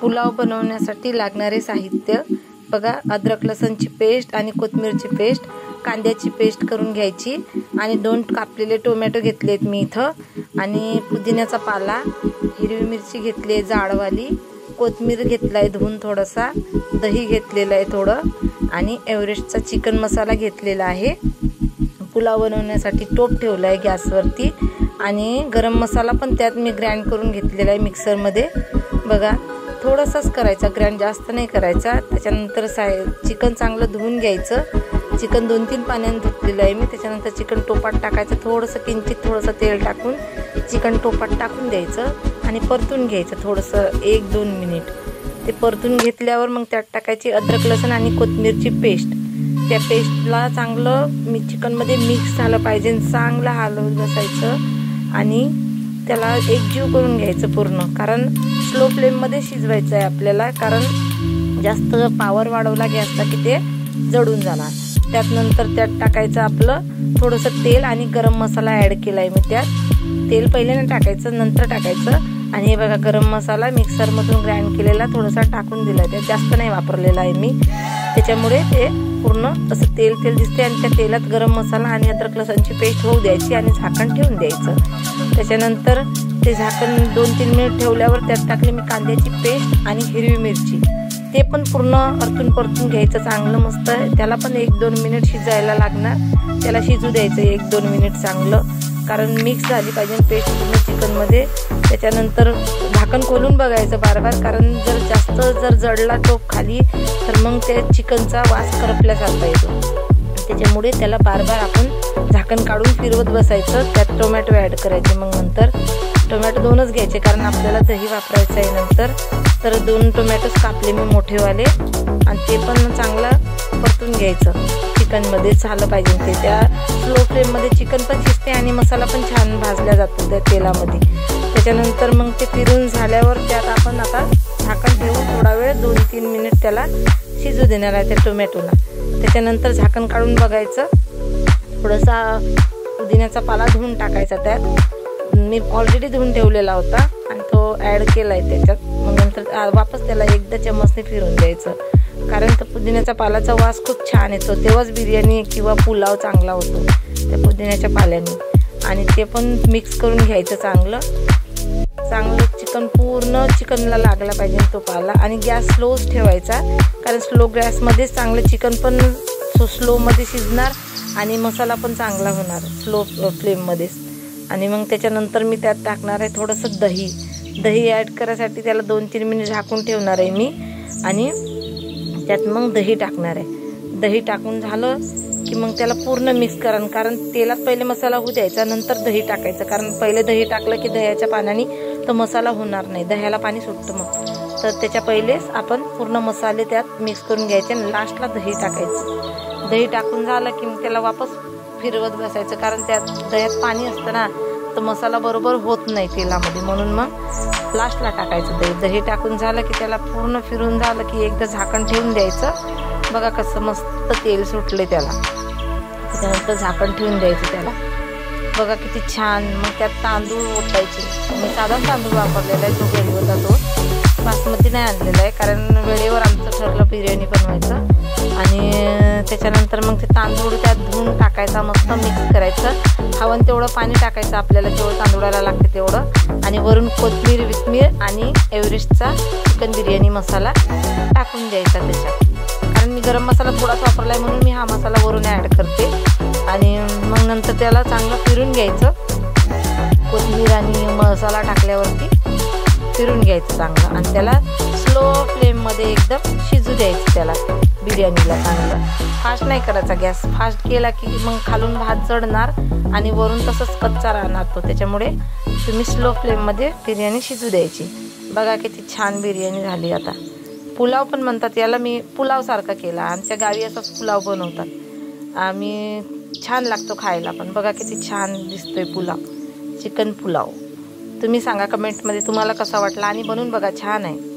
पुलाव बनवण्यासाठी लागणारे साहित्य बघा, अद्रक लसणची पेस्ट आणि कोथिंबीरची पेस्ट, कांद्याची पेस्ट करून घ्यायची आणि 2 कापलेले टोमॅटो घेतलेत मी इथं, आणि पुदिन्याचा पाला, हिरवी मिरची घेतली आहे जाडवाली, कोथिंबीर घेतलाय धुवून थोडासा, दही घेतलेलं आहे थोडं, आणि एव्हरेस्टचा चिकन मसाला घेतलेला आहे। पुलाव बनवण्यासाठी टोप ठेवला आहे गॅसवरती, आणि गरम मसाला पण त्यात मी ग्राइंड करून घेतलेला आहे मिक्सरमध्ये। बघा, थोडासाच करायचा, ग्राइंड जास्त नाही करायचा। त्याच्यानंतर चिकन चांगलं धुवून घ्यायचं। चिकन 2-3 पाण्याने धुतलेलं आहे मी। त्याच्यानंतर चिकन टोपात टाकायचं, थोडंसं किंचित थोडंसं तेल टाकून चिकन टोपात टाकून द्यायचं आणि परतून घ्यायचं थोडंसं 1-2 मिनिट। ते परतून घेतल्यावर मग त्यात टाकायची अद्रक लसण आणि कोथिंबीरची पेस्ट। त्या पेस्टला चांगलं चिकनमध्ये मिक्स झालं पाहिजे, चांगलं हलवत बसायचं आणि त्याला एकजीव करून घ्यायचं पूर्ण, कारण स्लो फ्लेममध्ये शिजवायचं आहे आपल्याला, कारण जास्त पॉवर वाढवला गॅसचा की ते जळून जाणार। त्यात टाकायचं आपलं थोडंसं तेल आणि गरम मसाला ॲड केला आहे मी त्यात। तेल पहिले नाही टाकायचं, नंतर टाकायचं। आणि हे बघा, गरम मसाला मिक्सरमधून ग्राइंड केलेला थोडासा टाकून दिला आहे, त्यात जास्त नाही वापरलेला आहे मी, त्याच्यामुळे ते पूर्ण असं तेल दिसते। आणि त्या तेलात गरम मसाला आणि अद्रक लसणची पेस्ट होऊ द्यायची आणि झाकण ठेवून द्यायचं। त्याच्यानंतर ते झाकण 2-3 मिनिट ठेवल्यावर त्यात टाकले मी कांद्याची पेस्ट आणि हिरवी मिरची, ते पण पूर्ण परतून घ्यायचं चांगलं मस्त। त्याला पण 1-2 मिनिट शिजायला लागणार, त्याला शिजू द्यायचं 1-2 मिनिट चांगलं, कारण मिक्स झाली पाहिजे पेस्ट पूर्ण चिकनमध्ये। त्याच्यानंतर झाकण खोलून बघायचं बार, कारण जर जळला टोप खाली तर मग त्या चिकनचा वास करपल्यासारखा येतो, त्याच्यामुळे त्याला बार आपण झाकण काढून फिरवत बसायचं। त्यात टोमॅटो ॲड करायचे, मग नंतर टोमॅटो 2च घ्यायचे, कारण आपल्याला दही वापरायचं आहे नंतर। तर 2 टोमॅटोज कापले मी मोठेवाले, आणि ते पण चांगलं परतून घ्यायचं चिकनमध्ये झालं पाहिजे ते। त्या स्लो फ्लेममध्ये चिकन पण शिजते आणि मसाला पण छान भाजला जातो त्या तेलामध्ये। त्याच्यानंतर मग ते फिरून झाल्यावर त्यात आपण आता झाकण ठेवून थोडा वेळ 2-3 मिनिट त्याला शिजू देणार आहे त्या टोमॅटोला। त्याच्यानंतर झाकण काढून बघायचं, थोडासा पुदिन्याचा पाला धुवून टाकायचा त्यात, मी ऑलरेडी धुवून ठेवलेला होता आणि तो ॲड केला आहे त्याच्यात। मग नंतर वापस त्याला एकदा चम्मचने फिरून द्यायचं, कारण तो पुदिन्याचा पालाचा वास खूप छान येतो, तेव्हाच बिर्याणी किंवा पुलाव चांगला होतो त्या पुदिन्याच्या पाल्याने। आणि ते पण मिक्स करून घ्यायचं चांगलं चिकन पूर्ण चिकनला लागला पाहिजे तो पाला। आणि गॅस स्लोच ठेवायचा, कारण स्लो गॅसमध्येच चांगलं चिकन पण स्लोमध्ये शिजणार आणि मसाला पण चांगला होणार स्लो फ्लेममध्येच। आणि मग त्याच्यानंतर मी त्यात टाकणार आहे थोडंसं दही ॲड करायसाठी त्याला 2-3 मिनिट झाकून ठेवणार आहे मी, आणि त्यात मग दही टाकणार आहे। दही टाकून झालं की मग त्याला पूर्ण मिक्स करा, कारण तेलात पहिले मसाला होऊ द्यायचा, नंतर दही टाकायचं, कारण पहिले दही टाकलं की दह्याच्या पाण्याने तो मसाला होणार नाही, दह्याला पाणी सुटतं मग। तर त्याच्या पहिलेच आपण पूर्ण मसाले त्यात मिक्स करून घ्यायचे आणि लास्टला दही टाकायचं। दही टाकून झालं की मग त्याला वापस फिरवत बसायचं, कारण त्यात दह्यात पाणी असतं ना, तर मसाला बरोबर होत नाही तेलामध्ये, म्हणून मग लास्टला टाकायचं दही टाकून झालं की त्याला पूर्ण फिरून झालं की एकदा झाकण ठेवून द्यायचं। बघा कसं मस्त तेल सुटले त्याला, त्याच्यानंतर झाकण ठेवून द्यायचं त्याला। बघा किती छान। मग त्यात तांदूळ ओतायचे, मी साधा तांदूळ वापरलेला आहे, तो घरी होता, तो बासमती नाही आणलेला आहे, कारण वेळेवर आमचं ठरलं बिर्याणी बनवायचं। आणि त्याच्यानंतर मग ते तांदूळ त्यात धुवून टाकायचा, मस्त मिक्स करायचं, हवं तेवढं पाणी टाकायचं आपल्याला, जेवढं तांदूळाला लागते तेवढं, आणि वरून कोथिंबीर आणि एव्हरेस्टचा चिकन बिर्याणी मसाला टाकून द्यायचा त्याच्यात, कारण मी गरम मसाला थोडाच वापरला आहे म्हणून मी हा मसाला वरून ॲड करते। आणि मग नंतर त्याला चांगलं फिरून घ्यायचं, कोथिंबीर आणि मसाला टाकल्यावरती फिरून घ्यायचं चांगलं, आणि त्याला स्लो फ्लेममध्ये एकदम शिजू द्यायचं त्याला बिर्याणीला चांगलं। फास्ट नाही करायचा गॅस, फास्ट केला की मग खालून भात जळणार आणि वरून तसंच कच्चा राहणार तो, त्याच्यामुळे तुम्ही स्लो फ्लेममध्ये बिर्याणी शिजू द्यायची। बघा किती छान बिर्याणी झाली। आता पुलाव पण म्हणतात याला, मी पुलावसारखा केला, आमच्या गावी असाच पुलाव बनवतात आम्ही, छान लागतो खायला पण। बघा किती छान दिसतोय पुलाव, चिकन पुलाव। तुम्ही सांगा कमेंटमध्ये तुम्हाला कसा वाटला, आणि बनवून बघा, छान आहे।